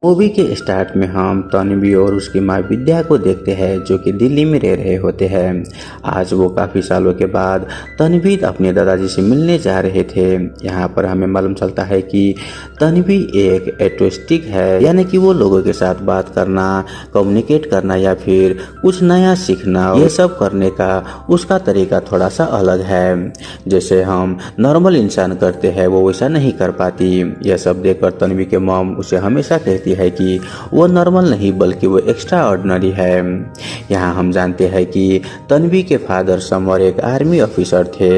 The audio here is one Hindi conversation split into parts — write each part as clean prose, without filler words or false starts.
मूवी के स्टार्ट में हम तन्वी और उसकी माँ विद्या को देखते हैं जो कि दिल्ली में रह रहे होते हैं। आज वो काफ़ी सालों के बाद तन्वी अपने दादाजी से मिलने जा रहे थे। यहाँ पर हमें मालूम चलता है कि तन्वी एक एटोस्टिक है, यानी कि वो लोगों के साथ बात करना, कम्युनिकेट करना या फिर कुछ नया सीखना, ये सब करने का उसका तरीका थोड़ा सा अलग है। जैसे हम नॉर्मल इंसान करते हैं वो वैसा नहीं कर पाती। यह सब देखकर तन्वी के मॉम उसे हमेशा कहती है कि वो नॉर्मल नहीं बल्कि वो एक्स्ट्रा ऑर्डिनरी है। यहाँ हम जानते हैं कि तन्वी के फादर समर एक आर्मी ऑफिसर थे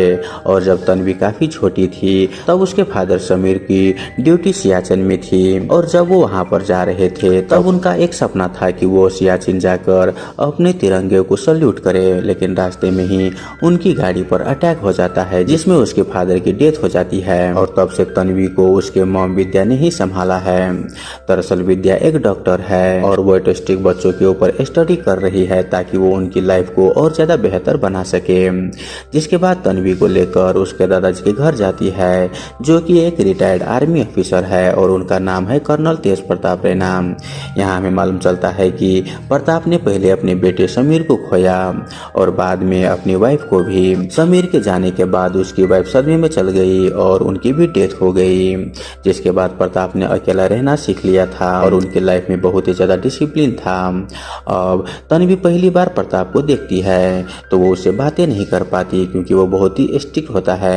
और जब तन्वी काफ़ी छोटी थी तब उसके फादर समीर की ड्यूटी सियाचिन में थी और जब वो वहाँ पर जा रहे थे तब उनका एक सपना था कि वो सियाचिन जाकर अपने तिरंगे को सल्यूट करे, लेकिन रास्ते में ही उनकी गाड़ी पर अटैक हो जाता है जिसमें उसके फादर की डेथ हो जाती है और तब से तन्वी को उसके मॉम विद्या ने ही संभाला है। दरअसल विद्या एक डॉक्टर है और वो ऑटिस्टिक बच्चों के ऊपर स्टडी कर रही है ताकि वो उनकी लाइफ को और ज़्यादा बेहतर बना सके। जिसके बाद तन्वी को लेकर उसके दादाजी के घर जाती है जो कि एक रिटायर्ड आर्मी ऑफिसर है और उनका नाम है कर्नल तेज प्रताप रैना। यहाँ हमें मालूम चलता है कि प्रताप ने पहले अपने बेटे समीर को खोया और बाद में अपनी वाइफ को भी। समीर के जाने के बाद उसकी वाइफ सदमे में चल गई और उनकी भी डेथ हो गई। जिसके बाद प्रताप ने अकेला रहना सीख लिया था और उनकी लाइफ में बहुत ही ज़्यादा डिसिप्लिन था। अब तन्वी पहली बार प्रताप को देखती है तो वो उससे बातें नहीं कर पाती क्योंकि वो बहुत ही स्ट्रिक्ट होता है।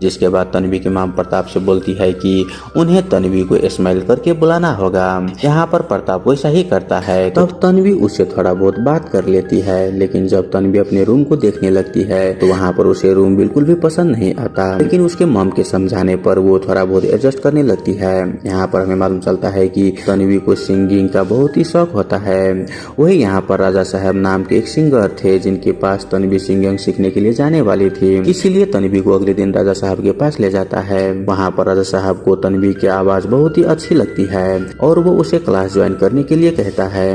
जिसके बाद तन्वी की मां प्रताप से बोलती है कि उन्हें तन्वी को स्माइल करके बुलाना होगा। यहाँ पर प्रताप वैसा ही करता है। तब तन्वी उससे थोड़ा बहुत बात कर लेती है, लेकिन जब तन्वी अपने रूम को देखने लगती है तो वहाँ पर उसे रूम बिल्कुल भी पसंद नहीं आता, लेकिन उसके मॉम के समझाने पर वो थोड़ा बहुत एडजस्ट करने लगती है। यहाँ पर हमें मालूम चलता है कि तन्वी को सिंगिंग का बहुत ही शौक होता है। वही यहाँ पर राजा साहब नाम के एक सिंगर थे जिनके पास तन्वी सिंगिंग सीखने के लिए जाने वाली थी, इसीलिए तन्वी को अगले दिन राजा साहब के पास ले जाता है। वहाँ पर राजा साहब को तन्वी की आवाज बहुत ही अच्छी लगती है और वो उसे क्लास ज्वाइन करने के लिए कहता है।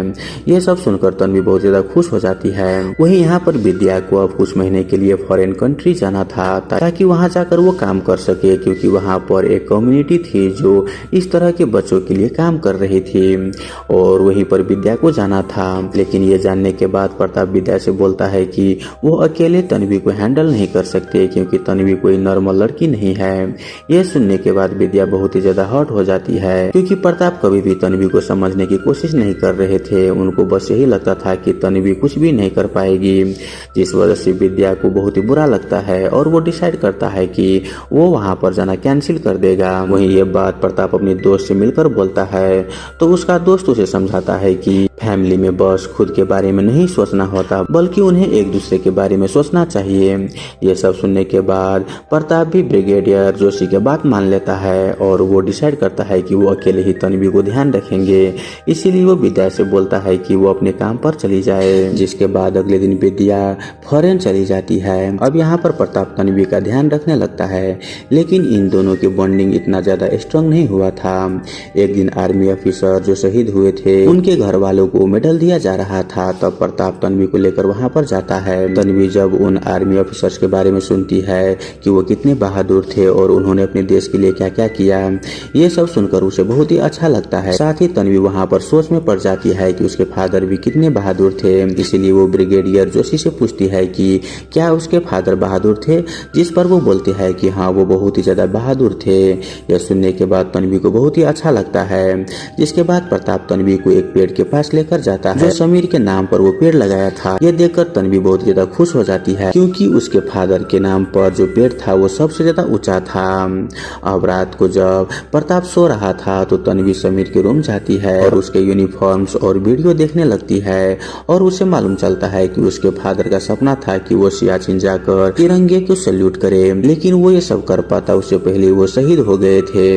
ये सब सुनकर तन्वी बहुत ज्यादा खुश हो जाती है। वही यहाँ पर विद्या को अब कुछ महीने के लिए फॉरेन कंट्री जाना था ताकि वहाँ जाकर वो काम कर सके, क्योंकि वहाँ पर एक कम्युनिटी थी जो इस तरह के बच्चों के लिए काम कर रही थी और वहीं पर विद्या को जाना था। लेकिन ये जानने के बाद प्रताप विद्या से बोलता है कि वो अकेले तन्वी को हैंडल नहीं कर सकते क्योंकि तन्वी कोई नॉर्मल लड़की नहीं है। ये सुनने के बाद विद्या बहुत ही ज्यादा हर्ट हो जाती है क्योंकि प्रताप कभी भी तन्वी को समझने की कोशिश नहीं कर रहे थे। उनको बस यही लगता था कि तन्वी कुछ भी नहीं कर पाएगी, जिस वजह से विद्या को बहुत ही बुरा लगता है और वो डिसाइड करता है कि वो वहाँ पर जाना कैंसिल कर देगा। वहीं ये बात प्रताप अपने दोस्त से मिलकर बोलता है तो उसका दोस्त उसे समझाता है कि फैमिली में बस खुद के बारे में नहीं सोचना होता बल्कि उन्हें एक दूसरे के बारे में सोचना चाहिए। ये सब सुनने के बाद प्रताप भी ब्रिगेडियर जोशी के बात मान लेता है और वो डिसाइड करता है कि वो अकेले ही तन्वी को ध्यान रखेंगे, इसीलिए वो विद्या से बोलता है कि वो अपने काम पर चली जाए। जिसके बाद अगले दिन विद्या फॉरेन चली जाती है। अब यहाँ पर प्रताप तन्वी का ध्यान रखने लगता है, लेकिन इन दोनों की बॉन्डिंग इतना ज्यादा स्ट्रांग नहीं हुआ था। एक दिन आर्मी ऑफिसर जो शहीद हुए थे उनके घर वालों को मेडल दिया जा रहा था, तब प्रताप तन्वी को लेकर वहाँ पर जाता है। तन्वी जब उन आर्मी ऑफिसर्स के बारे में सुनती है कि वो कितने बहादुर थे और उन्होंने अपने देश के लिए क्या क्या किया, ये सब सुनकर उसे बहुत ही अच्छा लगता है। साथ ही तन्वी वहाँ पर सोच में पड़ जाती है कि उसके फादर भी कितने बहादुर थे, इसीलिए वो ब्रिगेडियर जोशी से पूछती है कि क्या उसके फादर बहादुर थे, जिस पर वो बोलते हैं कि हाँ वो बहुत ही ज्यादा बहादुर थे। यह सुनने के बाद तन्वी को बहुत ही अच्छा लगता है। जिसके बाद प्रताप तन्वी को एक पेड़ के पास लेकर जाता है जो समीर के नाम पर वो पेड़ लगाया था। ये देखकर तन्वी बहुत ज्यादा खुश हो जाती है क्योंकि उसके फादर के नाम पर जो पेड़ था वो सबसे ज्यादा ऊंचा था। अब रात को जब प्रताप सो रहा था तो तन्वी समीर के रूम जाती है और उसके यूनिफॉर्म्स और वीडियो देखने लगती है और उसे मालूम चलता है कि उसके फादर का सपना था कि वो सियाचिन जाकर तिरंगे को सल्यूट करे, लेकिन वो ये सब कर पाता उससे पहले वो शहीद हो गए थे।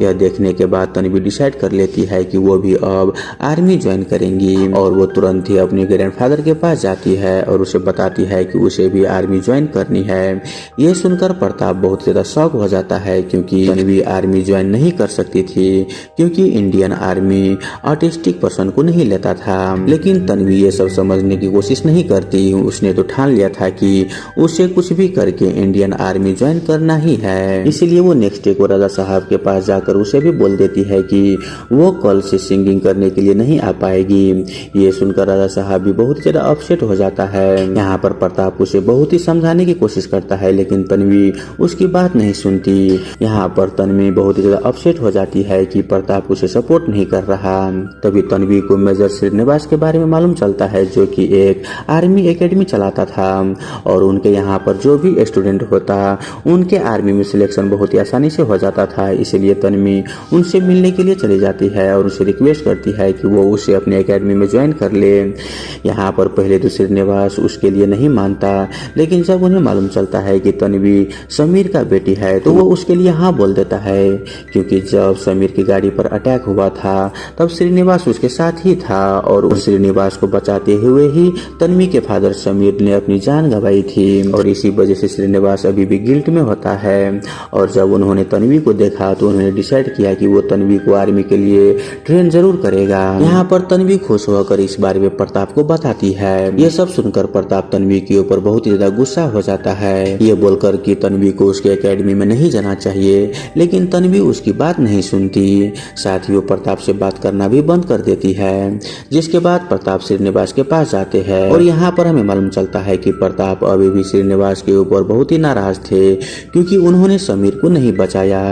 यह देखने के बाद तन्वी डिसाइड कर लेती है कि वो भी अब आर्मी ज्वाइन करेंगी। और वो तुरंत ही अपने ग्रैंडफादर के पास जाती है और उसे बताती है कि उसे भी आर्मी ज्वाइन करनी है। ये सुनकर प्रताप बहुत ज्यादा शॉक हो जाता है क्योंकि तन्वी आर्मी ज्वाइन नहीं कर सकती थी क्योंकि इंडियन आर्मी ऑटिस्टिक पर्सन को नहीं लेता था। लेकिन तन्वी ये सब समझने की कोशिश नहीं करती। उसने तो ठान लिया था कि उसे कुछ भी करके इंडियन आर्मी ज्वाइन करना ही है। इसीलिए वो नेक्स्ट डे को राजा साहब के पास जाकर उसे भी बोल देती है कि वो कल से सिंगिंग करने के लिए नहीं आ पाएगी। ये सुनकर राजा साहब भी बहुत ज्यादा अपसेट हो जाता है। यहाँ पर प्रताप उसे बहुत ही समझाने की कोशिश करता है लेकिन तन्वी उसकी बात नहीं सुनती। यहाँ पर तन्वी बहुत ही ज्यादा अपसेट हो जाती है कि प्रताप उसे सपोर्ट नहीं कर रहा। तभी तन्वी को मेजर श्रीनिवास के बारे में मालूम चलता है जो कि एक आर्मी एकेडमी चलाता था और उनके यहाँ पर जो भी स्टूडेंट होता उनके आर्मी में सिलेक्शन बहुत ही आसानी से हो जाता था। इसीलिए तन्वी उनसे मिलने के लिए चली जाती है और उसे रिक्वेस्ट करती है कि वो उसे अपने एकेडमी में ज्वाइन कर ले। यहाँ पर पहले तो श्रीनिवास उसके लिए नहीं मानता लेकिन जब उन्हें मालूम चलता है कि तन्वी समीर का बेटी है तो वो उसके लिए हाँ बोल देता है क्योंकि जब समीर की गाड़ी पर अटैक हुआ था तब श्रीनिवास उसके साथ ही था और उस श्रीनिवास को बचाते हुए ही तन्वी के फादर समीर ने अपनी जान गंवाई थी और इसी वजह से श्रीनिवास अभी भी गिल्ट में होता है। और जब उन्होंने तन्वी को देखा तो उन्होंने डिसाइड किया कि वो तन्वी को आर्मी के लिए ट्रेन जरूर करेगा। यहाँ पर तन्वी खुश होकर इस बारे में प्रताप को बताती है। ये सब सुनकर प्रताप तन्वी के ऊपर बहुत ही ज्यादा गुस्सा हो जाता है। ये बोलकर कि तन्वी को उसके एकेडमी में नहीं जाना चाहिए लेकिन तन्वी उसकी बात नहीं सुनती। साथ ही वो प्रताप से बात करना भी बंद कर देती है जिसके बाद प्रताप श्रीनिवास के पास जाते हैं और यहाँ पर हमें मालूम चलता है कि प्रताप अभी भी श्रीनिवास के ऊपर बहुत ही नाराज थे क्योंकि उन्होंने समीर को नहीं बचाया।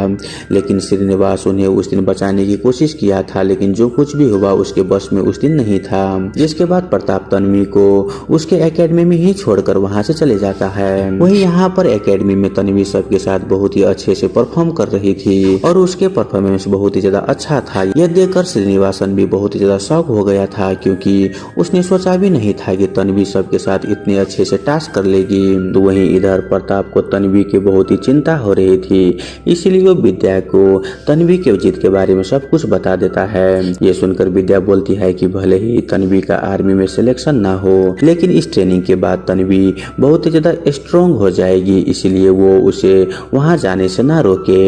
लेकिन श्रीनिवास उन्हें उस दिन बचाने की कोशिश किया था लेकिन जो कुछ भी हुआ उसके बस में उस दिन नहीं था। जिसके बाद प्रताप तन्वी को उसके एकेडमी में ही छोड़कर वहां से चले जाता है। वहीं यहाँ पर एकेडमी में तन्वी सबके साथ बहुत ही अच्छे से परफॉर्म कर रही थी और उसके परफॉर्मेंस बहुत ही ज्यादा अच्छा था। यह देखकर श्रीनिवासन भी बहुत ही ज्यादा शॉक हो गया था क्योंकि उसने सोचा भी नहीं था कि तन्वी सबके साथ इतने अच्छे से टास्क कर लेगी। तो वहीं इधर प्रताप को तन्वी की बहुत ही चिंता हो रही थी इसलिए वो विद्या को तन्वी के जीत के बारे में सब कुछ बता देता है। ये सुनकर विद्या बोलती है कि भले ही तन्वी का आर्मी में सिलेक्शन ना हो लेकिन इस ट्रेनिंग के बाद तन्वी बहुत ही ज्यादा स्ट्रॉन्ग हो जाएगी इसलिए वो उसे वहां जाने से ना रोके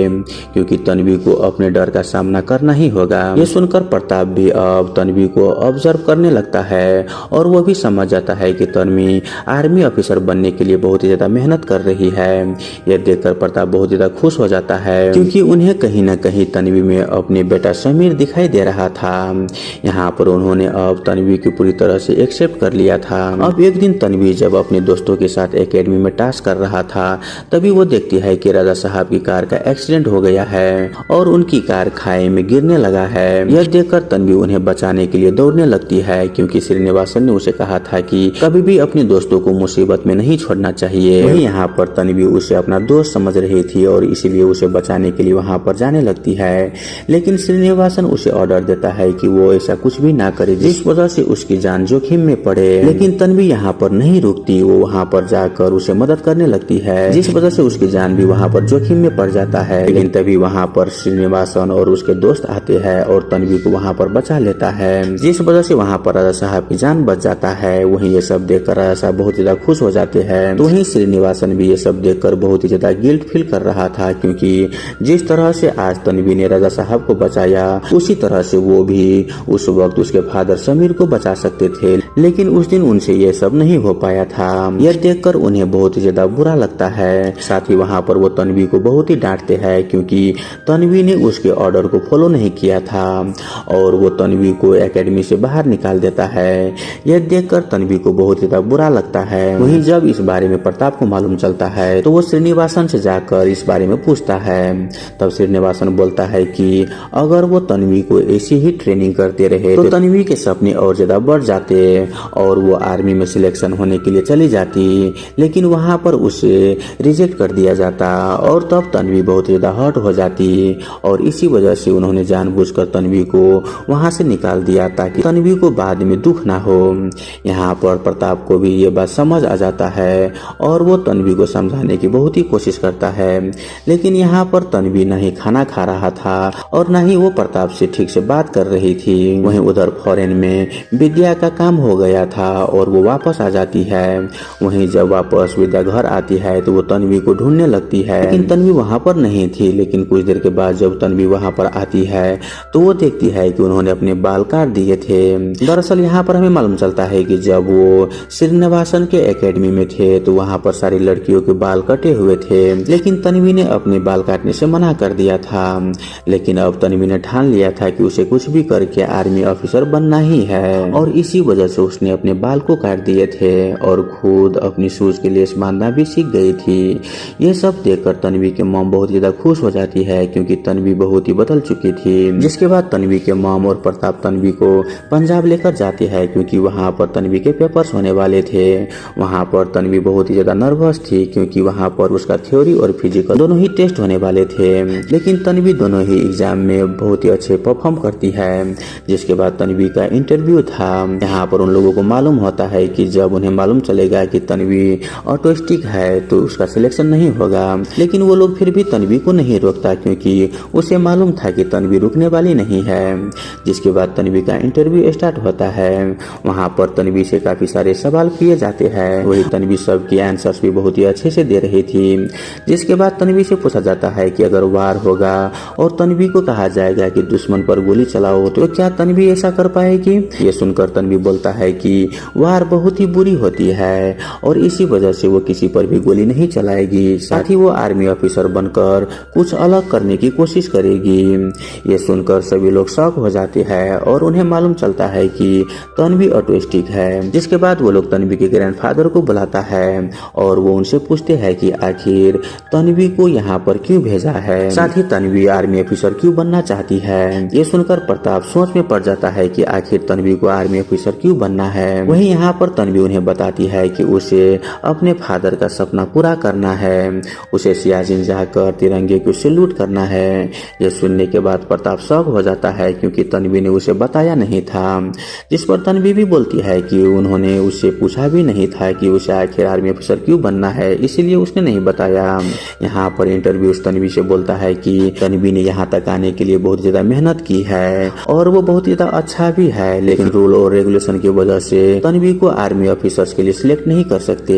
क्योंकि तन्वी को अपने डर का सामना करना ही होगा। ये सुनकर प्रताप भी अब तन्वी को ऑब्जर्व करने लगता है और वो भी समझ जाता है कि तन्वी आर्मी ऑफिसर बनने के लिए बहुत ही ज्यादा मेहनत कर रही है। यह देखकर प्रताप बहुत ज्यादा खुश हो जाता है क्योंकि उन्हें कहीं न कहीं तन्वी में अपने बेटा समीर दिखाई दे रहा था। यहाँ पर उन्होंने अब तन्वी की पूरी तरह से एक्सेप्ट कर लिया था। अब एक दिन तन्वी जब अपने दोस्तों के साथ एकेडमी में टास्क कर रहा था तभी वो देखती है कि राजा साहब की कार का एक्सीडेंट हो गया है और उनकी कार खाई में गिरने लगा है। यह देखकर तन्वी उन्हें बचाने के लिए दौड़ने लगती है क्योंकि श्रीनिवासन ने उसे कहा था कि कभी भी अपने दोस्तों को मुसीबत में नहीं छोड़ना चाहिए। वहीं यहाँ पर तन्वी उसे अपना दोस्त समझ रही थी और इसीलिए उसे बचाने के लिए वहाँ पर जाने लगती है लेकिन श्रीनिवासन उसे ऑर्डर देता है कि वो ऐसा कुछ भी ना करे जिस वजह से उसकी जान जोखिम में पड़े। लेकिन तन्वी यहाँ पर नहीं रुकती, वो वहाँ पर जाकर उसे मदद करने लगती है जिस वजह से उसकी जान भी वहाँ पर जोखिम में पड़ जाता है। लेकिन तभी वहाँ पर श्रीनिवासन और उसके दोस्त आते हैं और तन्वी को वहाँ पर बचा लेता है जिस वजह से वहाँ पर राजा साहब की जान बच जाता है। वहीं ये सब देखकर राजा साहब बहुत ज्यादा खुश हो जाते हैं। तो वहीं श्रीनिवासन भी ये सब देखकर बहुत ही ज्यादा गिल्ट फील कर रहा था क्योंकि जिस तरह से आज तन्वी ने राजा साहब को बचाया उसी तरह से वो भी उस वक्त उसके फादर समीर को बचा सकते थे लेकिन उस दिन उनसे ये सब नहीं हो पाया था। यह देखकर उन्हें बहुत ही ज्यादा बुरा लगता है। साथ ही वहाँ पर वो तन्वी को बहुत ही डांटते हैं क्योंकि तन्वी ने उसके ऑर्डर को फॉलो नहीं किया था और वो तन्वी को एकेडमी से बाहर निकाल देता है। यह देखकर तन्वी को बहुत ज्यादा बुरा लगता है। वहीं जब इस बारे में प्रताप को मालूम चलता है तो वो श्रीनिवासन से जाकर इस बारे में पूछता है। तब श्रीनिवासन बोलता है कि अगर वो तन्वी को ऐसी ही ट्रेनिंग करते रहे तो तन्वी के सपने और ज्यादा बढ़ जाते और वो आर्मी में सिलेक्शन होने के लिए चली जाती लेकिन वहाँ पर उसे रिजेक्ट कर दिया जाता और तब तन्वी बहुत ज्यादा हर्ट हो जाती और इसी वजह से उन्होंने जानबूझकर तन्वी को वहाँ से निकाल दिया ताकि तन्वी को बाद में दुख ना हो। यहाँ पर प्रताप को भी ये बात समझ आ जाता है और वो तन्वी को समझाने की बहुत ही कोशिश करता है लेकिन यहाँ पर तन्वी न ही खाना खा रहा था और न ही वो प्रताप से ठीक से बात कर रही थी। वहीं उधर पर फॉरेन में विद्या का काम हो गया था और वो वापस आ जाती है। वहीं जब वापस विद्या घर आती है तो वो तन्वी को ढूंढने लगती है, लेकिन तन्वी वहाँ पर नहीं थी। लेकिन कुछ देर के बाद जब तन्वी वहाँ पर आती है तो वो देखती है कि उन्होंने अपने बाल काट दिए थे। दरअसल यहाँ पर हमें मालूम चलता है कि जब वो श्रीनिवासन के एकेडमी में थे तो वहाँ पर सारी लड़कियों के बाल कटे हुए थे, लेकिन तन्वी ने अपने बाल काटने से मना कर दिया था। लेकिन अब तन्वी ने ठान लिया था कि उसे कुछ भी करके आर्मी ऑफिसर बनना ही है, और इसी वजह से उसने अपने बाल को काट दिए थे और खुद अपनी शूज के लेस बांधना भी सीख गई थी। ये सब देखकर तन्वी के मॉम बहुत ज्यादा खुश हो जाती है, क्योंकि तन्वी बहुत ही बदल चुकी थी। जिसके बाद तन्वी के मॉम और प्रताप तन्वी को पंजाब लेकर जाते हैं, क्योंकि वहाँ पर तन्वी के पेपर्स होने वाले थे। वहाँ पर तन्वी बहुत ही ज्यादा नर्वस थी, क्योंकि वहाँ पर उसका थ्योरी और फिजिकल दोनों ही टेस्ट होने वाले थे। लेकिन तन्वी दोनों ही एग्जाम में बहुत ही अच्छे परफॉर्म करती है। जिसके बाद तन्वी का इंटरव्यू था। यहाँ पर उन लोगों को मालूम होता है कि जब उन्हें मालूम चलेगा कि तन्वी ऑटिस्टिक है तो उसका सिलेक्शन नहीं होगा, लेकिन वो लोग फिर भी तन्वी को नहीं रोकता, क्योंकि उसे मालूम था कि तन्वी रुकने वाली नहीं है। जिसके बाद तन्वी का इंटरव्यू स्टार्ट होता है। वहाँ पर तन्वी से काफी सारे सवाल किए जाते हैं। वही तन्वी सबके आंसर्स भी बहुत ही अच्छे से दे रही थी। जिसके बाद तन्वी से पूछा जाता है कि अगर वार होगा और तन्वी को कहा जाएगा कि दुश्मन पर गोली चलाओ तो क्या तन्वी ऐसा कर पाएगी। ये सुनकर तन्वी बोलता है कि वार बहुत ही बुरी होती है और इसी वजह से वो किसी पर भी गोली नहीं चलाएगी, साथ ही वो आर्मी ऑफिसर बनकर कुछ अलग करने की कोशिश करेगी। ये सुनकर सभी लोग शॉक हो जाते हैं और उन्हें मालूम चलता है कि तन्वी ऑटिस्टिक है। जिसके बाद वो लोग तन्वी के ग्रैंडफादर को बुलाता है और वो उनसे पूछते हैं कि आखिर तन्वी को यहाँ पर क्यों भेजा है, साथ ही तन्वी आर्मी ऑफिसर क्यों बनना चाहती है। ये सुनकर प्रताप सोच में पड़ जाता है कि आखिर तन्वी को आर्मी ऑफिसर क्यों बनना है। वहीं यहाँ पर तन्वी उन्हें बताती है कि उसे अपने फादर का सपना पूरा करना है, उसे सियाचिन जाकर तिरंगे को सैल्यूट करना है। ये सुनने के बाद प्रताप शॉक हो जाता है, क्योंकि तन्वी ने उसे बताया नहीं था। जिस पर तन्वी भी बोलती है कि उन्होंने उससे पूछा भी नहीं था कि उसे आखिर आर्मी ऑफिसर क्यों बनना है, इसीलिए उसने नहीं बताया। यहाँ पर इंटरव्यू तन्वी से बोलता है कि तन्वी ने यहाँ तक आने के लिए बहुत ज्यादा मेहनत की है और वो बहुत ज्यादा अच्छा भी है, लेकिन रूल और रेगुलेशन की वजह से तन्वी को आर्मी ऑफिसर्स के लिए सिलेक्ट नहीं कर सकते।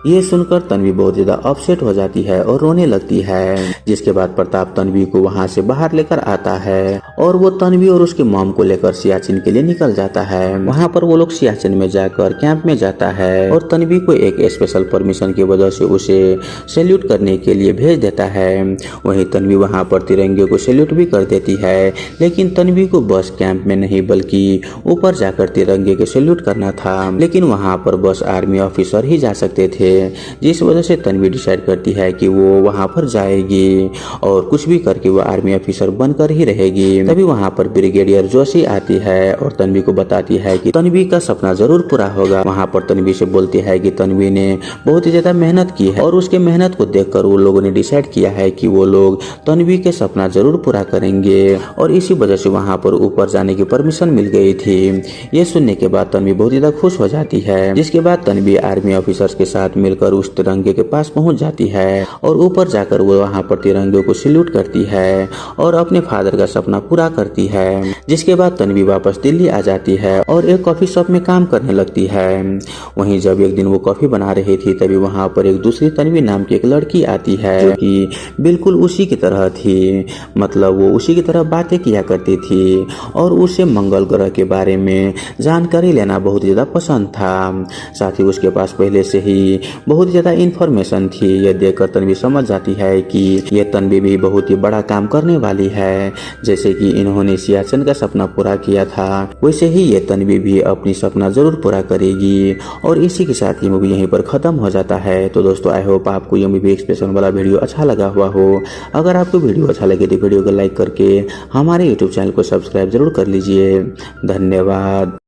ये सुनकर तन्वी बहुत ज्यादा अपसेट हो जाती है और रोने लगती है। जिसके बाद प्रताप तन्वी को वहाँ से बाहर लेकर आता है और वो तन्वी और उसके मॉम को लेकर सियाचिन के लिए निकल जाता है। वहाँ पर वो लोग सियाचिन में जाकर कैंप में जाता है और तन्वी को एक स्पेशल परमिशन की वजह से उसे सैल्यूट करने के लिए भेज देता है। वहीं तन्वी वहाँ पर तिरंगे को सैल्यूट भी कर देती है, लेकिन तन्वी को बस कैंप में नहीं बल्कि ऊपर जाकर तिरंगे के सैल्यूट करना था, लेकिन वहाँ पर बस आर्मी ऑफिसर ही जा सकते थे। जिस वजह से तन्वी डिसाइड करती है कि वो वहाँ पर जाएगी और कुछ भी करके वो आर्मी ऑफिसर बनकर ही रहेगी। तभी वहाँ पर ब्रिगेडियर जोशी आती है और तन्वी को बताती है कि तन्वी का सपना जरूर पूरा होगा। वहाँ पर तन्वी से बोलती है कि तन्वी ने बहुत ही ज्यादा मेहनत की है और उसके मेहनत को देखकर वो लोगों ने डिसाइड किया है कि वो लोग तन्वी के सपना जरूर पूरा करेंगे, और इसी वजह से वहाँ पर ऊपर जाने की परमिशन मिल गई थी। ये सुनने के बाद तन्वी बहुत ज्यादा खुश हो जाती है। जिसके बाद तन्वी आर्मी ऑफिसर्स के साथ मिलकर उस तिरंगे के पास पहुंच जाती है और ऊपर जाकर वो वहाँ पर तिरंगे को सैल्यूट करती है और अपने फादर का सपना पूरा करती है। जिसके बाद तन्वी वापस दिल्ली आ जाती है और एक कॉफी शॉप में काम करने लगती है। वहीं जब एक दिन वो कॉफी बना रही थी तभी वहाँ पर एक दूसरी तन्वी नाम की एक लड़की आती है, जो कि बिल्कुल उसी की तरह थी, मतलब वो उसी की तरह बातें किया करती थी और उसे मंगल ग्रह के बारे में जानकारी लेना बहुत ज्यादा पसंद था। साथ ही उसके पास पहले से ही बहुत ज्यादा इन्फॉर्मेशन थी। यह देखकर तन्वी समझ जाती है कि ये तन्वी भी बहुत ही बड़ा काम करने वाली है। जैसे कि इन्होंने सियाचिन का सपना पूरा किया था, वैसे ही ये तन्वी भी अपनी सपना जरूर पूरा करेगी। और इसी के साथ ये मूवी यहीं पर खत्म हो जाता है। तो दोस्तों आई होप आपको ये मूवी एक्सप्रेशन वाला वीडियो अच्छा लगा हुआ हो। अगर आपको वीडियो अच्छा लगे तो वीडियो को लाइक करके हमारे यूट्यूब चैनल को सब्सक्राइब जरूर कर लीजिए। धन्यवाद।